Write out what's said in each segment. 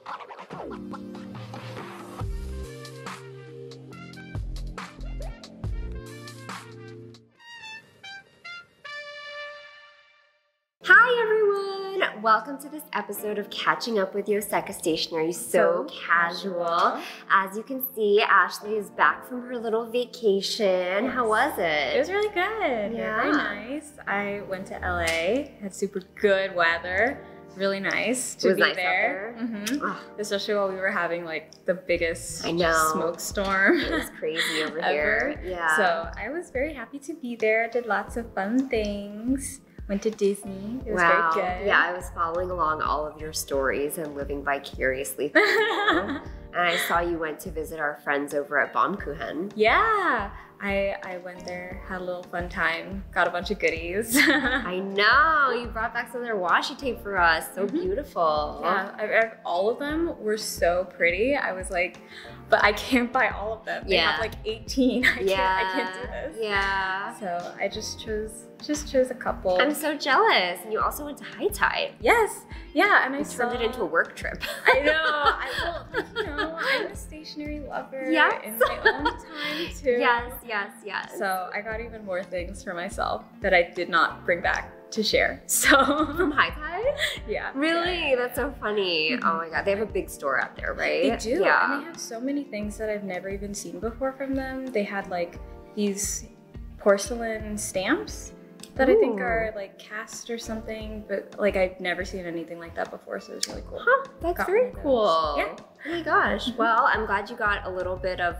Hi everyone! Welcome to this episode of Catching Up with Yoseka Stationery So Casual. As you can see, Ashley is back from her little vacation. How was it? It was really good. Yeah. Very nice. I went to LA, had super good weather. Really nice to be nice there. Out there. Especially while we were having like the biggest smoke storm. It was crazy over ever. here. Yeah. So I was very happy to be there. Did lots of fun things. Went to Disney. It was wow. very good. Yeah, I was following along all of your stories and living vicariously through you. And I saw you went to visit our friends over at Baumkuchen. Yeah. I went there, had a little fun time, got a bunch of goodies. I know, you brought back some of their washi tape for us. So beautiful. Yeah, all of them were so pretty. I was like, but I can't buy all of them. They have like 18. I can't do this. Yeah. So I just chose a couple. I'm so jealous. And you also went to High Tide. Yes. Yeah, and I turned it into a work trip. I know. I'm a stationery lover in my own time too. Yes. So I got even more things for myself that I did not bring back to share. So from High Tide? Yeah. Really? Yeah. That's so funny. Oh my God. They have a big store out there, right? They do. Yeah. And they have so many things that I've never even seen before from them. They had like these porcelain stamps that I think are like cast or something, but like I've never seen anything like that before, so it's really cool. Huh, that's very cool. Yeah. Oh my gosh. Well, I'm glad you got a little bit of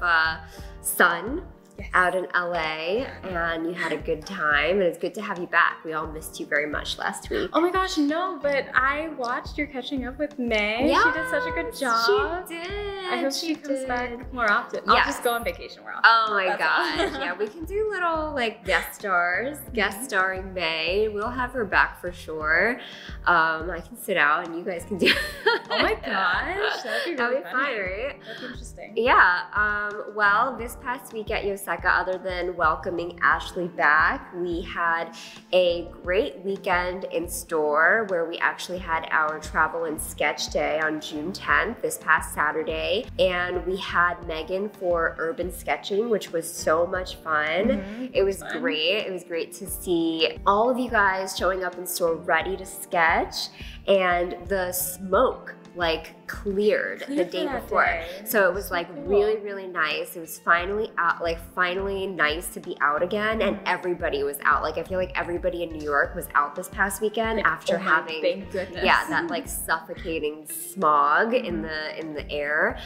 sun out in LA and you had a good time, and it's good to have you back. We all missed you very much last week. Oh my gosh, no, but I watched your Catching Up with May. Yeah, she did such a good job. She did. I hope she comes back more often. I'll just go on vacation more often. Oh my gosh. Yeah, we can do little like guest stars, guest starring May. We'll have her back for sure. I can sit out and you guys can do Oh my gosh, that'd be really fun, right? That'd be interesting. Yeah, well, this past week at Yoseka, other than welcoming Ashley back, we had a great weekend in store where we actually had our travel and sketch day on June 10th, this past Saturday. And we had Megan for urban sketching, which was so much fun. It was great. It was great to see all of you guys showing up in store ready to sketch, and the smoke like cleared the day before. So it was like really, really nice. It was finally out, like finally nice to be out again, and everybody was out. Like I feel like everybody in New York was out this past weekend after having thank goodness. that like suffocating smog in the air.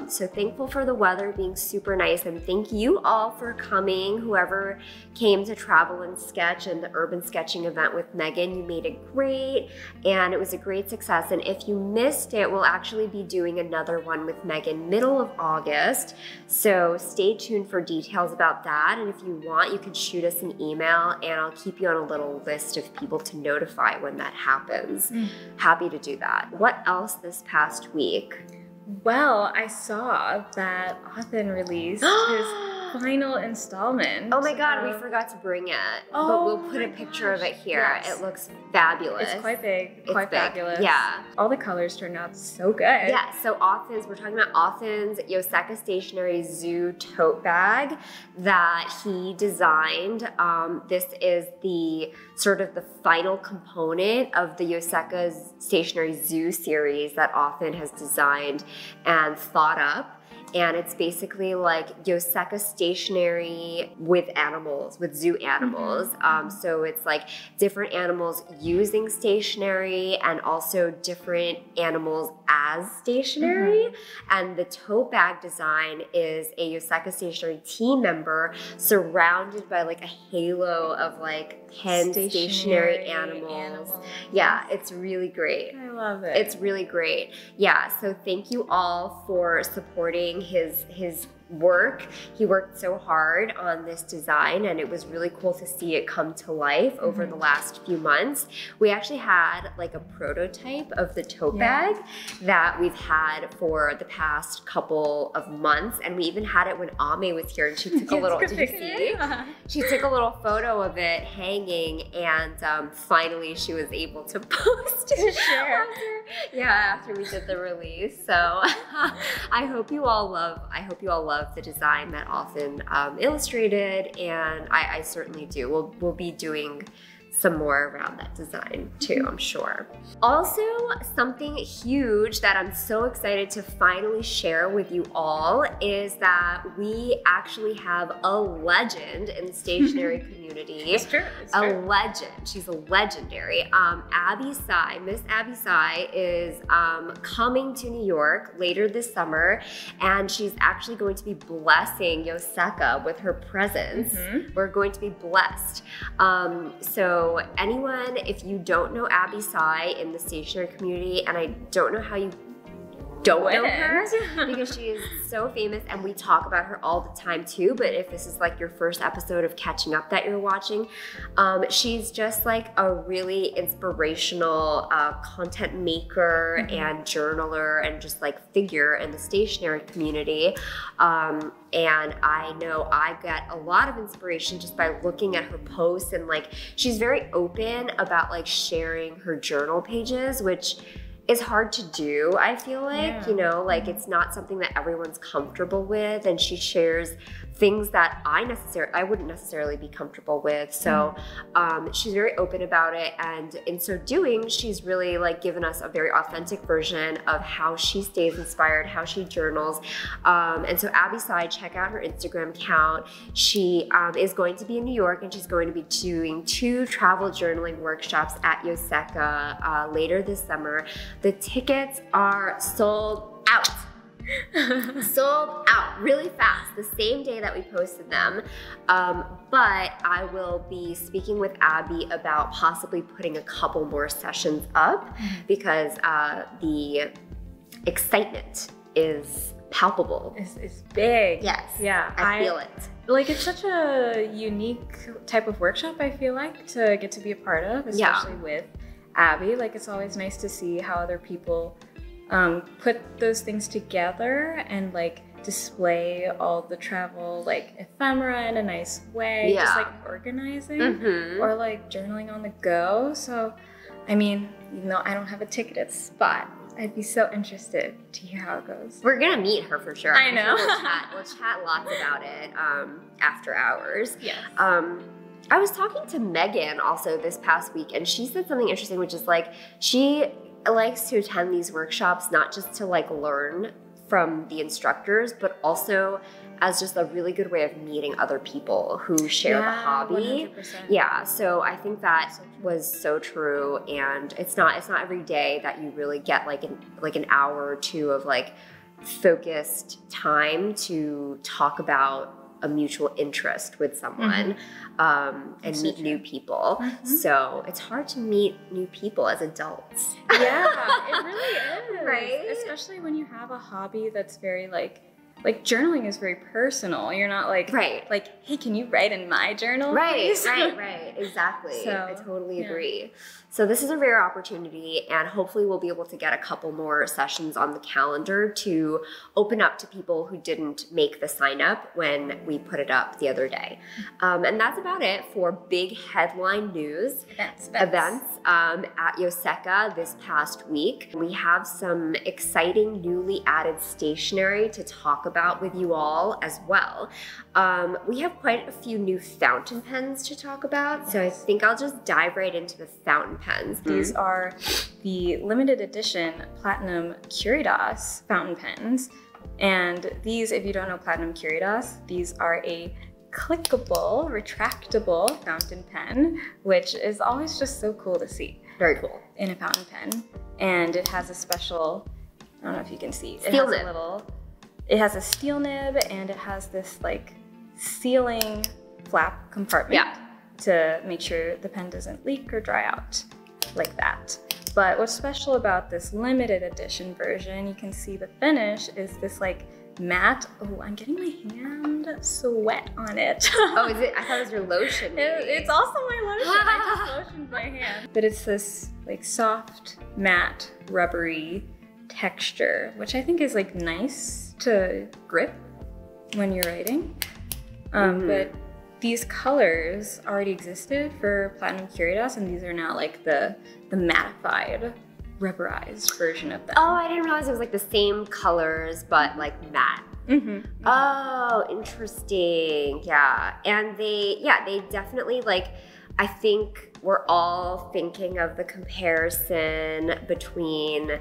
So thankful for the weather being super nice, and thank you all for coming. Whoever came to travel and sketch and the urban sketching event with Megan, you made it great, and it was a great success. And if you missed it, we'll actually be doing another one with Megan middle of August, so stay tuned for details about that. And if you want, you can shoot us an email and I'll keep you on a little list of people to notify when that happens. Happy to do that. What else this past week? Well, I saw that Authan released his final installment. Oh my God, we forgot to bring it. But we'll put a picture of it here. Yes. It looks fabulous. It's quite big, It's quite big. fabulous. Yeah. All the colors turned out so good. Yeah, so we're talking about Authan's Yoseka Stationery Zoo tote bag that he designed. This is the sort of the final component of the Yoseka Stationery Zoo series that Authan has designed and thought up. And it's basically like Yoseka stationery with animals, with zoo animals. So it's like different animals using stationery and also different animals as stationery. And the tote bag design is a Yoseka Stationery team member surrounded by like a halo of like 10 stationery animals. Yeah, it's really great. I love it. It's really great. Yeah, so thank you all for supporting his work. He worked so hard on this design, and it was really cool to see it come to life over the last few months. We actually had like a prototype of the tote bag that we've had for the past couple of months, and we even had it when Ame was here, and she took a little, did you see? She took a little photo of it hanging, and finally she was able to post it. After we did the release. So I hope you all love the design that Authan illustrated, and I certainly do. We'll be doing some more around that design too, I'm sure. Also, something huge that I'm so excited to finally share with you all is that we actually have a legend in the stationery community. It's true. Legend. She's a legendary. Abbey Sai, Miss Abbey Sai is coming to New York later this summer, and she's actually going to be blessing Yoseka with her presence. We're going to be blessed. So anyone, if you don't know Abbey Sai in the stationery community, and I don't know how you don't know her because she is so famous and we talk about her all the time too, but if this is like your first episode of catching up that you're watching, she's just like a really inspirational content maker and journaler and just like figure in the stationery community. And I know I get a lot of inspiration just by looking at her posts, and like she's very open about like sharing her journal pages, which is hard to do, I feel like, you know, like it's not something that everyone's comfortable with, and she shares things that I wouldn't necessarily be comfortable with. So she's very open about it, and in so doing, she's really like given us a very authentic version of how she stays inspired, how she journals. And so Abbey Sai, check out her Instagram account. She is going to be in New York, and she's going to be doing 2 travel journaling workshops at Yoseka later this summer. The tickets are sold out. Sold out really fast, the same day that we posted them. But I will be speaking with Abbey about possibly putting a couple more sessions up because the excitement is palpable. It's big. Yes. Yeah. I feel it. Like, it's such a unique type of workshop, I feel like, to get to be a part of, especially with Abbey. Like, it's always nice to see how other people put those things together and like display all the travel like ephemera in a nice way, just like organizing or like journaling on the go. So I mean, even though I don't have a ticketed spot, I'd be so interested to hear how it goes. We're gonna meet her for sure. I know. We'll chat lots about it after hours. Yes. I was talking to Megan also this past week, and she said something interesting, which is like she likes to attend these workshops not just to like learn from the instructors, but also as just a really good way of meeting other people who share the hobby. 100%. Yeah, so I think that was so true, and it's not every day that you really get like an hour or two of like focused time to talk about a mutual interest with someone and meet new people. So it's hard to meet new people as adults. Yeah, it really is. Right? Especially when you have a hobby that's very like journaling is very personal. You're not like, like, hey, can you write in my journal? Right, please? right. Exactly. So, I totally agree. So this is a rare opportunity, and hopefully we'll be able to get a couple more sessions on the calendar to open up to people who didn't make the sign up when we put it up the other day. And that's about it for big headline news events at Yoseka this past week. We have some exciting newly added stationery to talk about with you all as well. We have quite a few new fountain pens to talk about, so I think I'll just dive right into the fountain pens. These are the limited edition Platinum Curidas fountain pens. And these, if you don't know Platinum Curidas, these are a clickable, retractable fountain pen, which is always just so cool to see. Very cool. In a fountain pen. And it has a special, I don't know if you can see, it has a steel nib, and it has this like sealing flap compartment to make sure the pen doesn't leak or dry out like that. But what's special about this limited edition version, you can see the finish is this like matte. Oh, I'm getting my hand sweat on it. Oh, is it? I thought it was your lotion. It's also my lotion. I just lotioned my hand. But it's this like soft, matte, rubbery texture, which I think is like nice to grip when you're writing. But these colors already existed for Platinum Curidas, and these are now like the mattified, rubberized version of them. Oh, I didn't realize it was like the same colors, but like matte. Oh, interesting. Yeah, and they definitely like. I think we're all thinking of the comparison between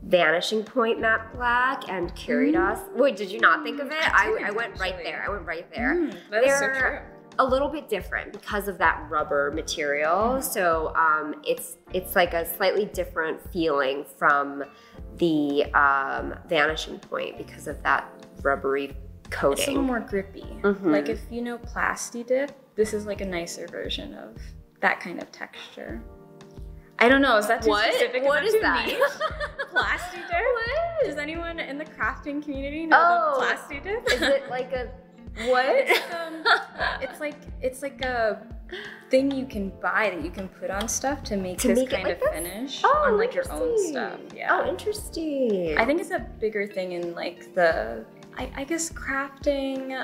Vanishing Point Matte Black and Curidas. Wait, did you not think of it? I went right there. I went right there. That is so true. A little bit different because of that rubber material. So it's like a slightly different feeling from the Vanishing Point because of that rubbery coating. It's a little more grippy. Like if you know Plasti Dip, this is like a nicer version of that kind of texture. I don't know, is that too specific? What is that? Plasti Dip? What? Does anyone in the crafting community know the Plasti Dip? Is it like a, what? It's like a thing you can buy that you can put on stuff to make this kind of finish on like your own stuff. Yeah. Oh, interesting. I think it's a bigger thing in like the, I guess crafting,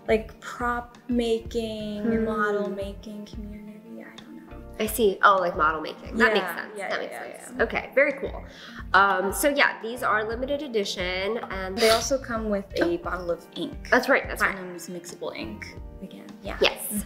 like prop making, model making community. I don't know. I see. Oh, like model making. That makes sense. That makes sense. Yeah. Okay, very cool. So yeah, these are limited edition, and they also come with a bottle of ink. That's right. That's Platinum's mixable ink again. Yeah. Yes.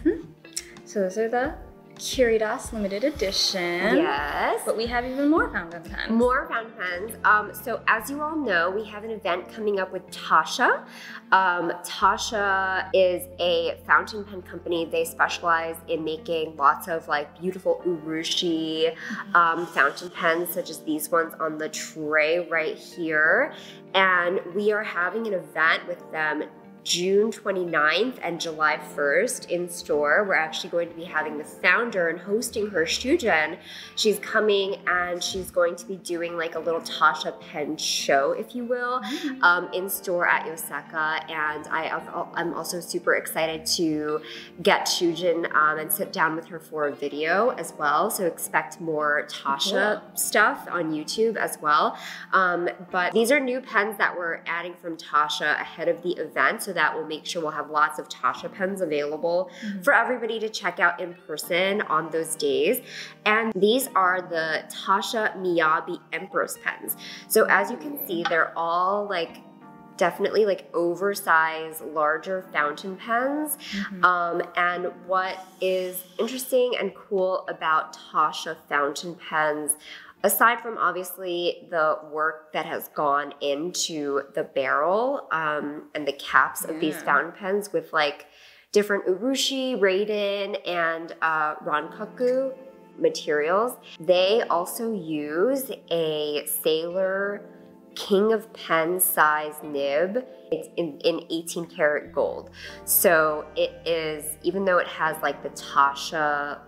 So those are the Curidas limited edition. Yes. But we have even more fountain pens. More fountain pens. So as you all know, we have an event coming up with TACCIA. TACCIA is a fountain pen company. They specialize in making lots of like beautiful urushi fountain pens, such as these ones on the tray right here. And we are having an event with them June 29th and July 1st in store. We're actually going to be having the founder and hosting her, Shujin. She's coming and she's going to be doing like a little TACCIA pen show, if you will, in store at Yoseka. And I'm also super excited to get Shujin and sit down with her for a video as well. So expect more TACCIA stuff on YouTube as well. But these are new pens that we're adding from TACCIA ahead of the event, so that will make sure we'll have lots of TACCIA pens available for everybody to check out in person on those days. And these are the TACCIA Miyabi Empress pens. So as you can see, they're all like definitely like oversized, larger fountain pens. And what is interesting and cool about TACCIA fountain pens, aside from obviously the work that has gone into the barrel and the caps of these fountain pens with like different urushi, raiden, and rankaku materials, they also use a Sailor King of Pen size nib. It's in 18 karat gold. So it is, even though it has like the TACCIA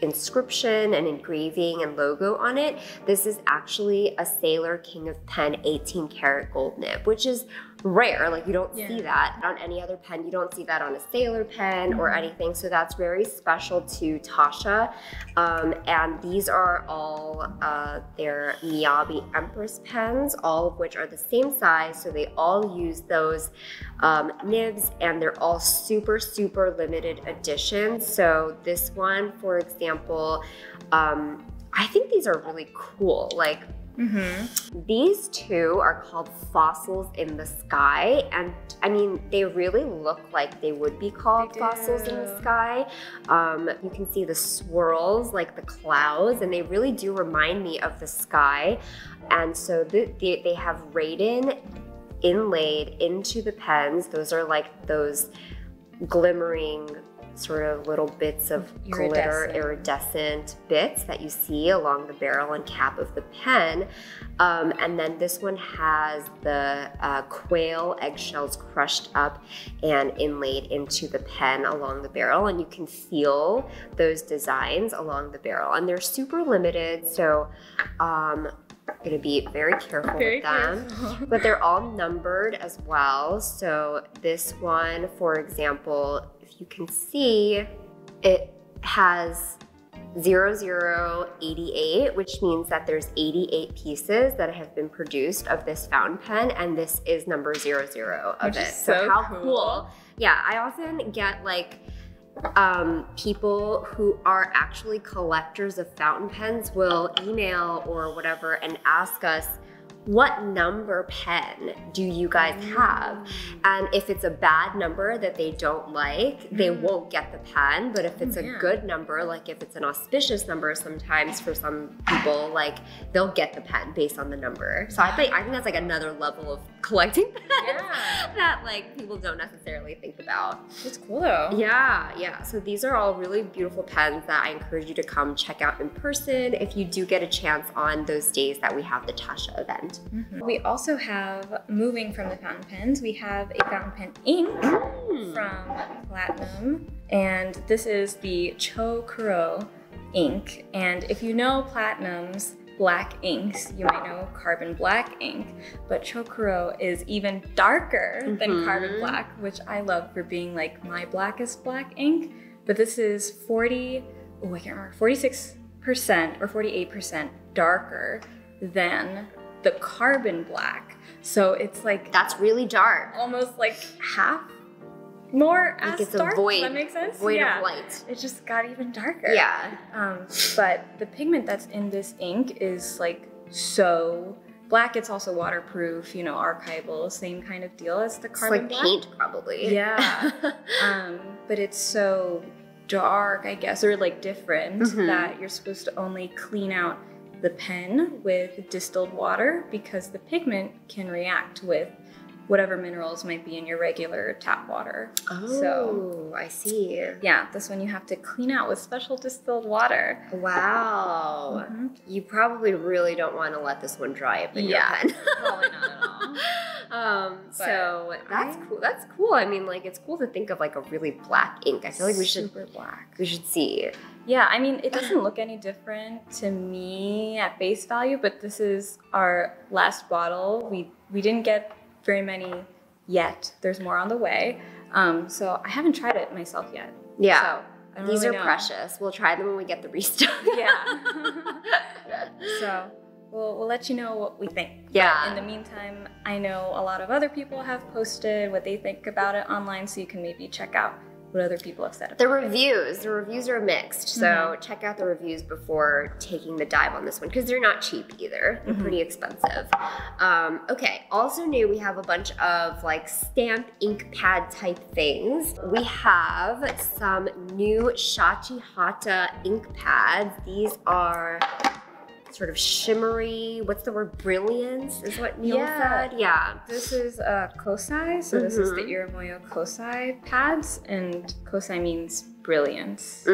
inscription and engraving and logo on it, this is actually a Sailor King of Pen 18 karat gold nib, which is rare. Like you don't see that on any other pen. You don't see that on a Sailor pen or anything. So that's very special to TACCIA. And these are all their Miyabi Empress pens, all of which are the same size. So they all use those nibs, and they're all super, super limited edition. So this one, for example, I think these are really cool. Like, these two are called Fossils in the Sky, and I mean, they really look like they would be called fossils in the sky. You can see the swirls, like the clouds, and they really do remind me of the sky. And so they have raiden inlaid into the pens. Those are like those glimmering sort of little bits of glitter, iridescent bits that you see along the barrel and cap of the pen. And then this one has the quail eggshells crushed up and inlaid into the pen along the barrel, and you can feel those designs along the barrel. And they're super limited, so gonna be very careful with them. But they're all numbered as well. So this one, for example, if you can see, it has 0088, which means that there's 88 pieces that have been produced of this fountain pen, and this is number 00 of it. So how cool. Yeah, I often get like people who are actually collectors of fountain pens will email or whatever and ask us, what number pen do you guys have? And if it's a bad number that they don't like, they won't get the pen. But if it's a good number, like if it's an auspicious number, sometimes for some people, like they'll get the pen based on the number. So I think that's like another level of collecting pens that like people don't necessarily think about. It's cool though. Yeah. So these are all really beautiful pens that I encourage you to come check out in person if you do get a chance on those days that we have the TACCIA event. We also have, moving from the fountain pens, we have a fountain pen ink from Platinum, and this is the Chou Kuro ink. And if you know Platinum's black inks, you might know carbon black ink, but Chou Kuro is even darker than carbon black, which I love for being like my blackest black ink. But this is 46% or 48% darker than the carbon black. So it's like, that's really dark. Almost like half more like as it's dark. a void. Does that make sense? Void of light. It just got even darker. Yeah. But the pigment that's in this ink is like so black. It's also waterproof, you know, archival, same kind of deal as the carbon black. It's like paint probably. Yeah. But it's so dark, I guess, or like different that you're supposed to only clean out the pen with distilled water because the pigment can react with whatever minerals might be in your regular tap water. Oh, so, I see. Yeah, this one you have to clean out with special distilled water. Wow. You probably really don't want to let this one dry up in your pen. Probably not at all. So that's cool. That's cool. I mean, like, it's cool to think of like a really black ink. I feel like we should see. Yeah, I mean, it doesn't look any different to me at face value, but this is our last bottle. We didn't get very many yet. There's more on the way. So I haven't tried it myself yet. Yeah. So I don't These really are know. precious. We'll try them when we get the restock. Yeah. So we'll let you know what we think. Yeah. But in the meantime, I know a lot of other people have posted what they think about it online, so you can maybe check out what other people have said about The reviews are mixed. So check out the reviews before taking the dive on this one, because they're not cheap either. They're pretty expensive. Okay, also new, we have a bunch of like stamp ink pad type things. We have some new Shachihata ink pads. These are sort of shimmery, what's the word, brilliance is what Neil said? Yeah. This is Kosai, so this is the Iromoyo Kosai pads, and Kosai means brilliance.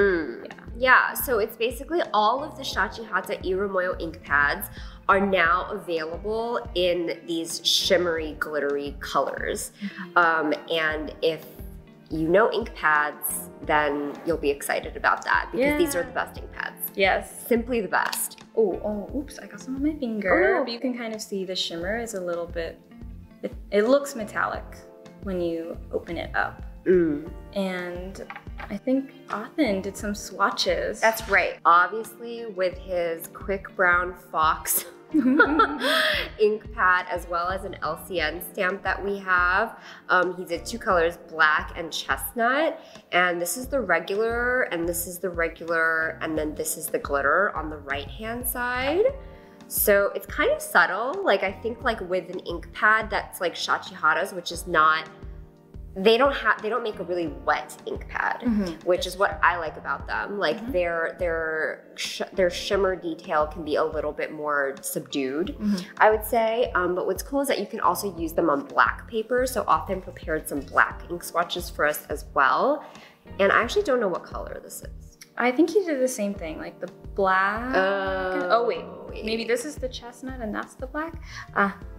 Yeah, so it's basically all of the Shachihata Iromoyo ink pads are now available in these shimmery, glittery colors. And if you know ink pads, then you'll be excited about that, because these are the best ink pads. Yes. Simply the best. Oh, oops, I got some on my finger. Oh, no. But you can kind of see the shimmer is a little bit, it looks metallic when you open it up. And I think Authan did some swatches. That's right. Obviously, with his Quick Brown Fox ink pad, as well as an LCN stamp that we have. He did two colors, black and chestnut. And this is the regular, and this is the regular, and then this is the glitter on the right-hand side. So it's kind of subtle. Like, I think like with an ink pad that's like Shachihata's, which is not, they don't make a really wet ink pad, which is what I like about them. Like their shimmer detail can be a little bit more subdued, I would say. But what's cool is that you can also use them on black paper. So Authan prepared some black ink swatches for us as well. And I actually don't know what color this is. I think he did the same thing, like the black. Oh wait, maybe this is the chestnut and that's the black.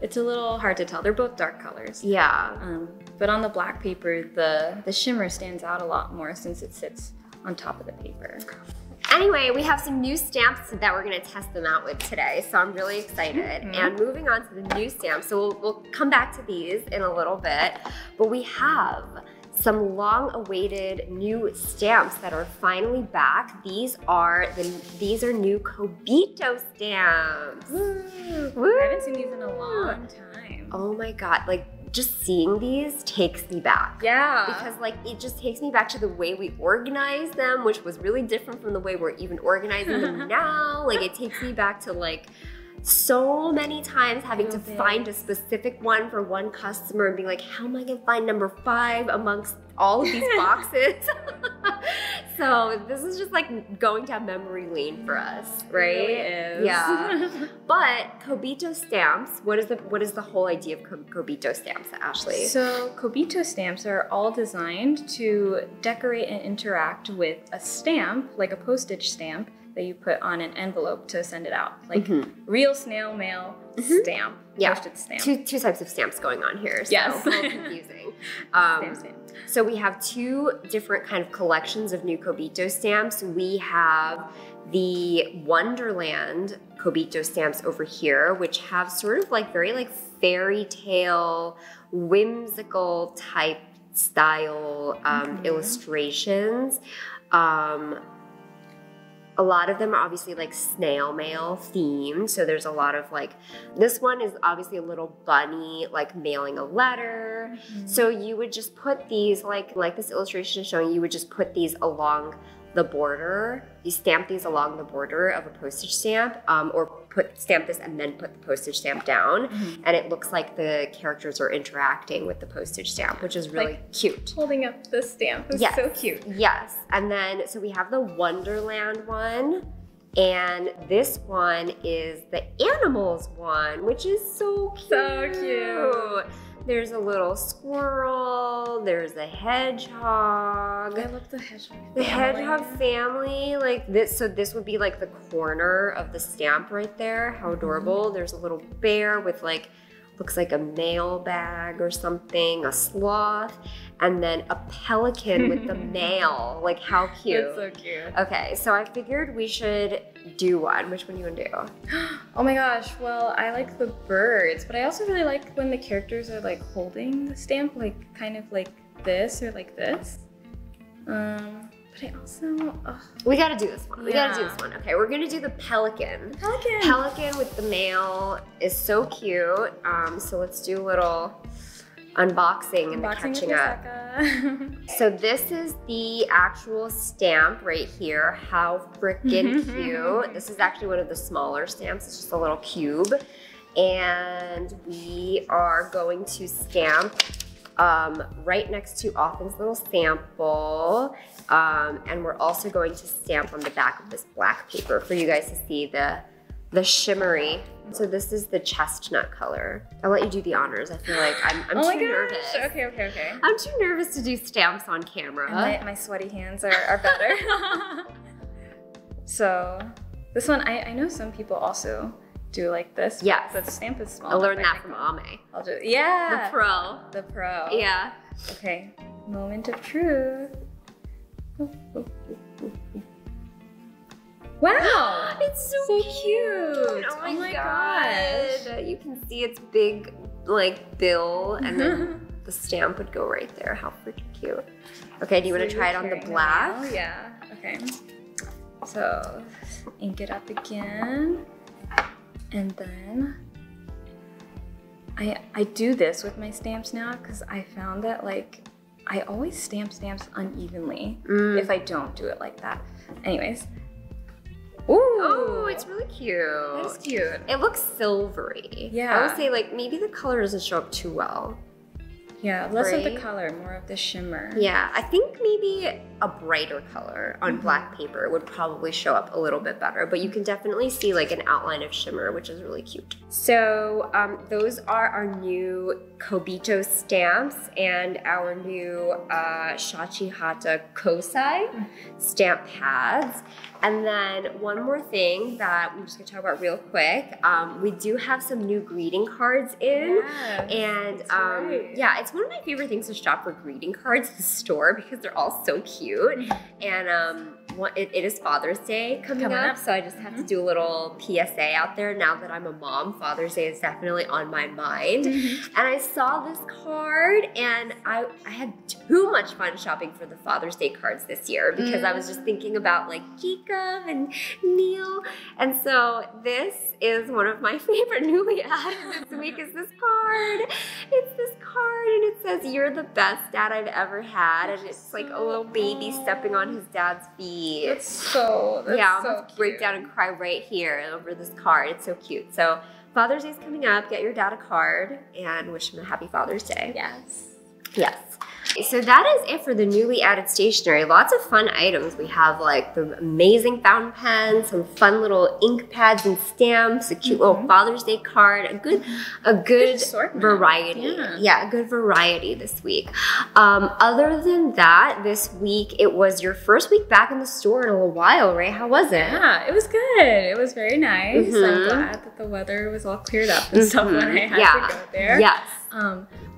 It's a little hard to tell. They're both dark colors. Yeah. But on the black paper, the shimmer stands out a lot more since it sits on top of the paper. Anyway, we have some new stamps that we're gonna test them out with today, so I'm really excited. And moving on to the new stamps, so we'll come back to these in a little bit, but we have some long-awaited new stamps that are finally back. These are new Kobito stamps. Woo. I haven't seen these in a long time. Oh my God, like just seeing these takes me back. Yeah. Because like it just takes me back to the way we organize them, which was really different from the way we're even organizing them now. Like it takes me back to like so many times having to find a specific one for one customer and being like, how am I gonna find number 5 amongst all of these boxes? So this is just like going down memory lane for us, right? It really is. Yeah. But Kobito Stamps, what is the whole idea of Kobito Stamps, Ashley? So Kobito stamps are all designed to decorate and interact with a stamp, like a postage stamp, that you put on an envelope to send it out. Like real snail mail stamp, postage stamp. Two types of stamps going on here, so yes. a little confusing. Stamp. So we have 2 different kind of collections of new Kobito stamps. We have the Wonderland Kobito stamps over here, which have sort of like very like fairy tale, whimsical type style illustrations. A lot of them are obviously like snail mail themed. So there's a lot of like, this one is obviously a little bunny, like mailing a letter. So you would just put these, like this illustration is showing, you would just put these along the border. You stamp these along the border of a postage stamp, or stamp this and then put the postage stamp down. And it looks like the characters are interacting with the postage stamp, which is really like cute. Holding up the stamp is so cute. Yes, and then, so we have the Wonderland one, and this one is the animals one, which is so cute. So cute. There's a little squirrel, there's a hedgehog. I love the hedgehog family. The hedgehog family, like this, so this would be like the corner of the stamp right there. How adorable. There's a little bear with like, looks like a mail bag or something, a sloth, and then a pelican with the mail. Like how cute. That's so cute. Okay, so I figured we should do one. Which one do you want to do? Oh my gosh, well, I like the birds, but I also really like when the characters are like holding the stamp, like kind of like this or like this. But I also, we gotta do this one. We gotta do this one. Okay, we're gonna do the pelican. Pelican. Pelican with the mail is so cute. So let's do a little unboxing and catching up. So this is the actual stamp right here. How freaking cute. This is actually one of the smaller stamps. It's just a little cube. And we are going to stamp right next to Authan's little sample. And we're also going to stamp on the back of this black paper for you guys to see the shimmery. So this is the chestnut color. I'll let you do the honors. I feel like I'm too nervous. Okay. I'm too nervous to do stamps on camera. And my sweaty hands are better. So this one, I know some people also do like this. Yes. The stamp is small. I learned that from Ame. I'll do, yeah. The pro. Yeah. Okay, moment of truth. Wow! It's so cute! Oh my gosh! You can see its big, like, bill, and then the stamp would go right there. How freaking cute. Okay, do you want to try it on the black? Oh, yeah. Okay. So, ink it up again. And then, I do this with my stamps now because I found that, like, I always stamp stamps unevenly if I don't do it like that. Anyways. Ooh. Oh, it's really cute. That's cute. It looks silvery. Yeah. I would say like maybe the color doesn't show up too well. Yeah, less of the color, more of the shimmer. Yeah, I think maybe a brighter color on black paper would probably show up a little bit better, but you can definitely see like an outline of shimmer, which is really cute. So those are our new Kobito stamps and our new Shachihata Kosai stamp pads. And then one more thing that I'm just gonna talk about real quick. We do have some new greeting cards in. Yes, and right. yeah, it's one of my favorite things to shop for greeting cards in the store because they're all so cute. And it is Father's Day coming up, so I just have to do a little PSA out there. Now that I'm a mom, Father's Day is definitely on my mind. And I saw this card, and I had too much fun shopping for the Father's Day cards this year because I was just thinking about like Jacob and Neil. And so this is one of my favorite newly added this week is this card. It's this card, and it says, "You're the best dad I've ever had." And it's like a little baby stepping on his dad's feet. That's so cute. I'm gonna break down and cry right here over this card. It's so cute. So Father's Day is coming up. Get your dad a card and wish him a happy Father's Day. Yes. Yes. So that is it for the newly added stationery. Lots of fun items. We have like the amazing fountain pens, some fun little ink pads and stamps, a cute little Father's Day card, a good variety. Yeah, a good variety this week. Other than that, this week it was your first week back in the store in a while, right? How was it? Yeah, it was good. It was very nice. I'm glad that the weather was all cleared up and stuff when I had to go there. Yes.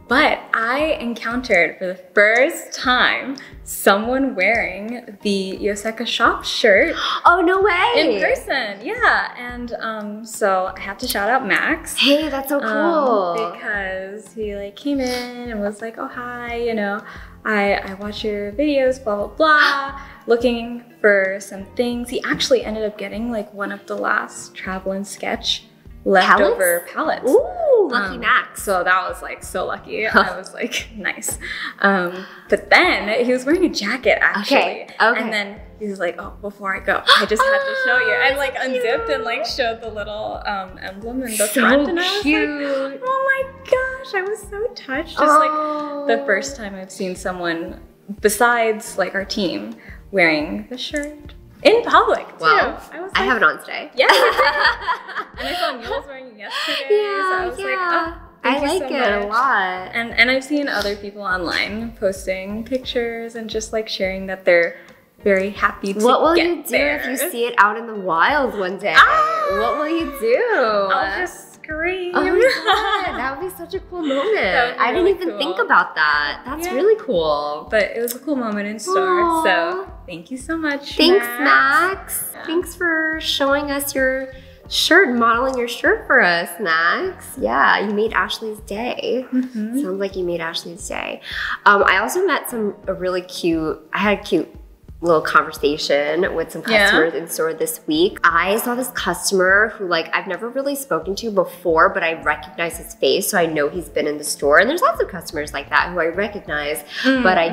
But I encountered for the first time someone wearing the Yoseka shop shirt. Oh, no way. In person, yeah. And so I have to shout out Max. Hey, that's so cool. Because he like came in and was like, "Oh, hi, you know, I watch your videos, blah, blah, blah," looking for some things. He actually ended up getting like one of the last Travel and Sketch leftover palettes. Ooh, lucky Max. So that was like so lucky. I was like, nice. But then he was wearing a jacket actually. Okay. And then he was like, "Oh, before I go, I just had to show you." And like unzipped and like showed the little emblem in the front. And I was like, oh my gosh, I was so touched. Just like the first time I've seen someone besides like our team wearing the shirt. In public, too. Well, I was like, I have it on today. Yeah. And I saw Neil's wearing it yesterday. Yeah, so I was like, oh, I like so it much. a lot. And I've seen other people online posting pictures and just like sharing that they're very happy to What will get you do there. if you see it out in the wild one day? What will you do? I'll just scream. Oh my God, that would be such a cool moment. I didn't even think about that. That's really cool. But it was a cool moment in store. So thank you so much. Thanks, Max. Yeah. Thanks for showing us your shirt, modeling your shirt for us, Max. Yeah, you made Ashley's day. Sounds like you made Ashley's day. I also met I had a cute little conversation with some customers in store this week. I saw this customer who like I've never really spoken to before, but I recognize his face, so I know he's been in the store. And there's lots of customers like that who I recognize, but I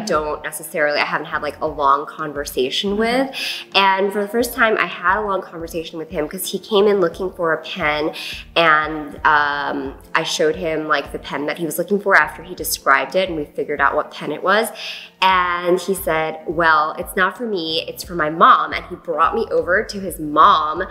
haven't had like a long conversation with. And for the first time, I had a long conversation with him because he came in looking for a pen, and I showed him like the pen that he was looking for after he described it, and we figured out what pen it was. And he said, "Well, it's not for me, it's for my mom." And he brought me over to his mom,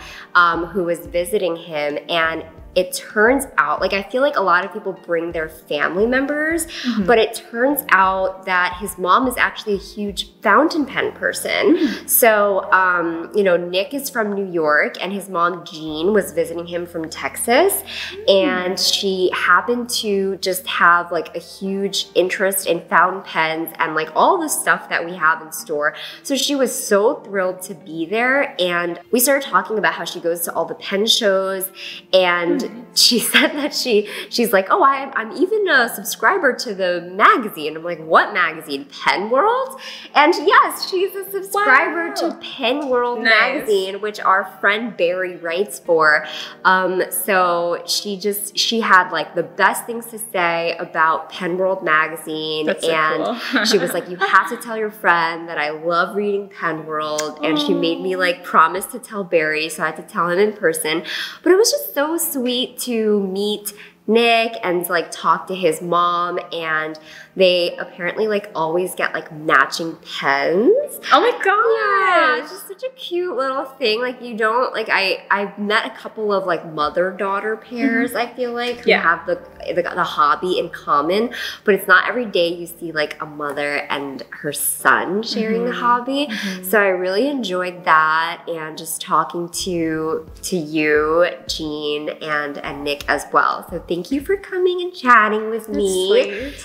who was visiting him. And it turns out, like I feel like a lot of people bring their family members, but it turns out that his mom is actually a huge fountain pen person. So, you know, Nick is from New York, and his mom, Jean, was visiting him from Texas. And she happened to just have like a huge interest in fountain pens and like all the stuff that we have in store. So she was so thrilled to be there. And we started talking about how she goes to all the pen shows, and she said that she's like, "Oh, I'm even a subscriber to the magazine." I'm like, "What magazine? Pen World?" And yes, she's a subscriber to Pen World magazine, which our friend Barry writes for. So she had like the best things to say about Pen World magazine. That's so cool. She was like, "You have to tell your friend that I love reading Pen World." And she made me like promise to tell Barry, so I had to tell him in person. But it was just so sweet to meet Nick and like talk to his mom, and they apparently like always get like matching pens. Oh my god! Yeah, it's just such a cute little thing. Like you don't like I've met a couple of like mother-daughter pairs. I feel like who have the hobby in common, but it's not every day you see like a mother and her son sharing the hobby. So I really enjoyed that, and just talking to you, Jean, and Nick as well. So thank thank you for coming and chatting with me.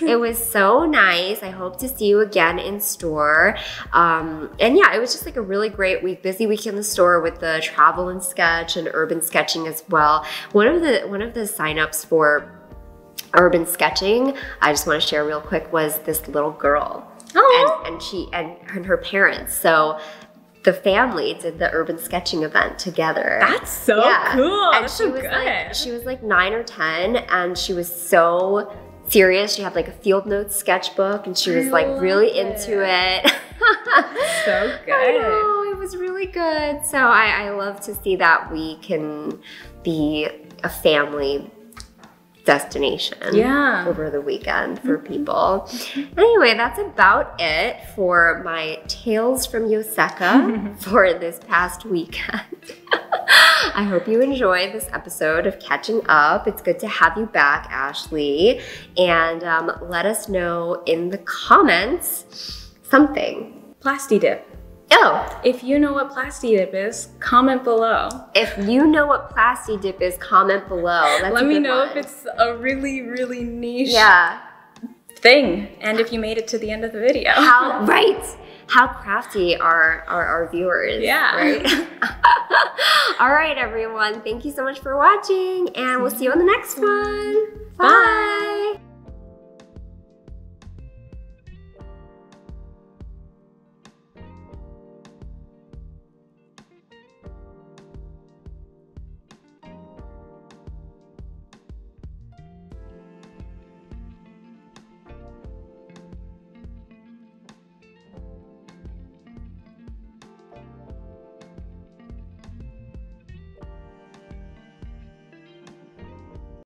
It was so nice. I hope to see you again in store. And yeah, it was just like a really great week, busy week in the store with the travel and sketch and urban sketching as well. One of the signups for urban sketching, I just want to share real quick, was this little girl. Oh. And she and her parents. So the family did the urban sketching event together. That's so cool. And that's so good. She was like 9 or 10, and she was so serious. She had like a field notes sketchbook, and she was like really into it. So good. I know, it was really good. So I love to see that we can be a family destination over the weekend for people. Anyway, that's about it for my tales from Yoseka for this past weekend. I hope you enjoyed this episode of Catching Up. It's good to have you back, Ashley. And let us know in the comments something. Plasti dip. Oh. If you know what Plasti dip is, comment below. If you know what Plasti dip is, comment below. Let me know if it's a really, really niche thing. And if you made it to the end of the video. How crafty are our viewers. Yeah. Right? All right, everyone. Thank you so much for watching, and we'll see you on the next one. Bye.